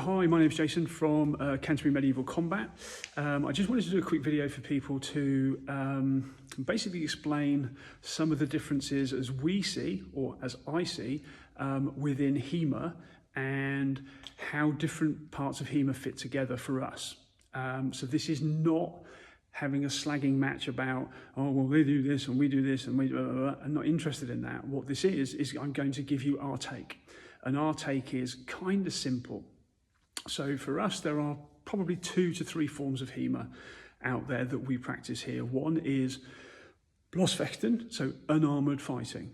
Hi, my name's Jason from Canterbury Medieval Combat. I just wanted to do a quick video for people to basically explain some of the differences as we see, or as I see, within HEMA and how different parts of HEMA fit together for us. So this is not having a slagging match about, oh, well, they do this and we do this and we do blah, blah, blah. I'm not interested in that. What this is I'm going to give you our take. And our take is kind of simple. So for us, there are probably 2 to 3 forms of HEMA out there that we practice here. One is Blossfechten, so unarmoured fighting.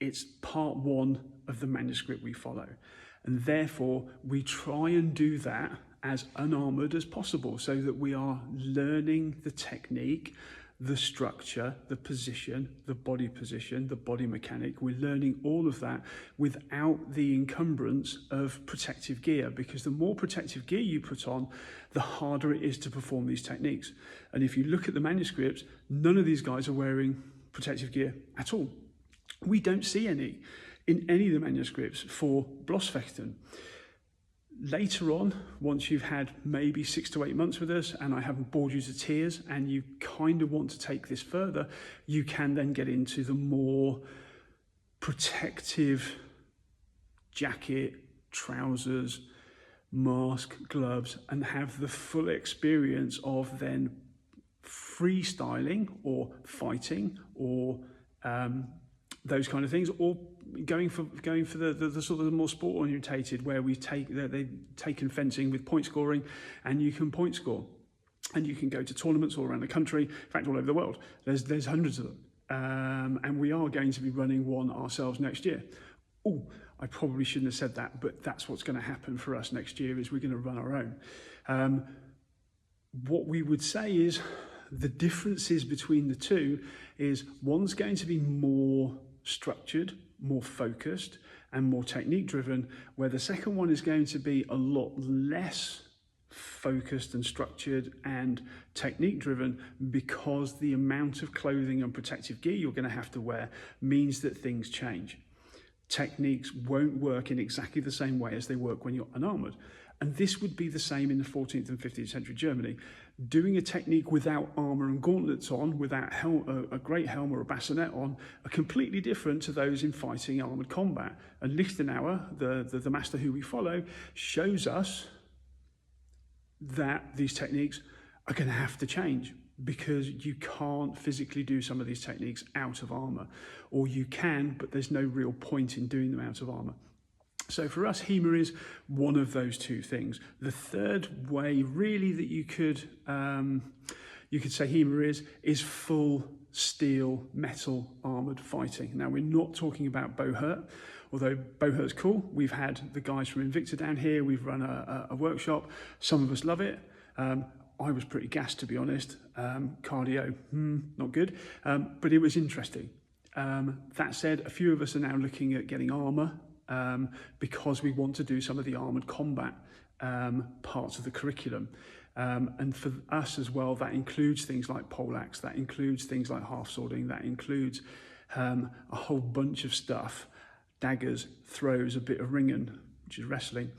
It's part 1 of the manuscript we follow. And therefore, we try and do that as unarmoured as possible so that we are learning the technique, the structure, the position, the body mechanic. We're learning all of that without the encumbrance of protective gear, because the more protective gear you put on, the harder it is to perform these techniques. And if you look at the manuscripts, none of these guys are wearing protective gear at all. We don't see any in any of the manuscripts for Blossfechten. Later on, once you've had maybe 6 to 8 months with us and I haven't bored you to tears and you kind of want to take this further, you can then get into the more protective jacket, trousers, mask, gloves, and have the full experience of then freestyling or fighting or those kind of things, or going for the sort of the more sport orientated, where they've taken fencing with point scoring, and you can point score, and you can go to tournaments all around the country, in fact all over the world. There's hundreds of them, and we are going to be running one ourselves next year. Oh, I probably shouldn't have said that, but that's what's going to happen for us next year, is we're going to run our own. What we would say is the differences between the two is one's going to be more structured, more focused, and more technique driven, where the second one is going to be a lot less focused and structured and technique driven, because the amount of clothing and protective gear you're going to have to wear means that things change. Techniques won't work in exactly the same way as they work when you're unarmoured. And this would be the same in the 14th and 15th century Germany. Doing a technique without armour and gauntlets on, without a great helm or a bassinet on, are completely different to those in fighting armoured combat. And Lichtenauer, the master who we follow, shows us that these techniques are going to have to change, because you can't physically do some of these techniques out of armour. Or you can, but there's no real point in doing them out of armour. So for us, HEMA is one of those 2 things. The third way, really, that you could say HEMA is full steel, metal, armoured fighting. Now, we're not talking about Bohurt, although Bohurt's cool. We've had the guys from Invicta down here. We've run a workshop. Some of us love it. I was pretty gassed, to be honest. Cardio, not good, but it was interesting. That said, a few of us are now looking at getting armour, because we want to do some of the armoured combat parts of the curriculum. And for us as well, that includes things like poleaxe, that includes things like half-swording, that includes a whole bunch of stuff, daggers, throws, a bit of ringen, which is wrestling,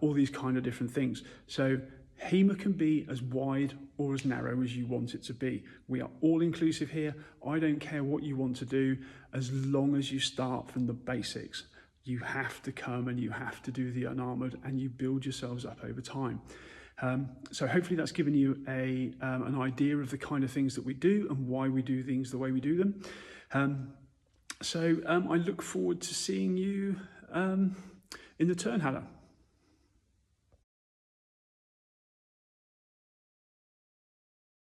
all these kind of different things. So HEMA can be as wide or as narrow as you want it to be. We are all inclusive here. I don't care what you want to do, as long as you start from the basics. You have to come and you have to do the unarmoured, and you build yourselves up over time. So hopefully that's given you an idea of the kind of things that we do and why we do things the way we do them. I look forward to seeing you in the Turnhalle.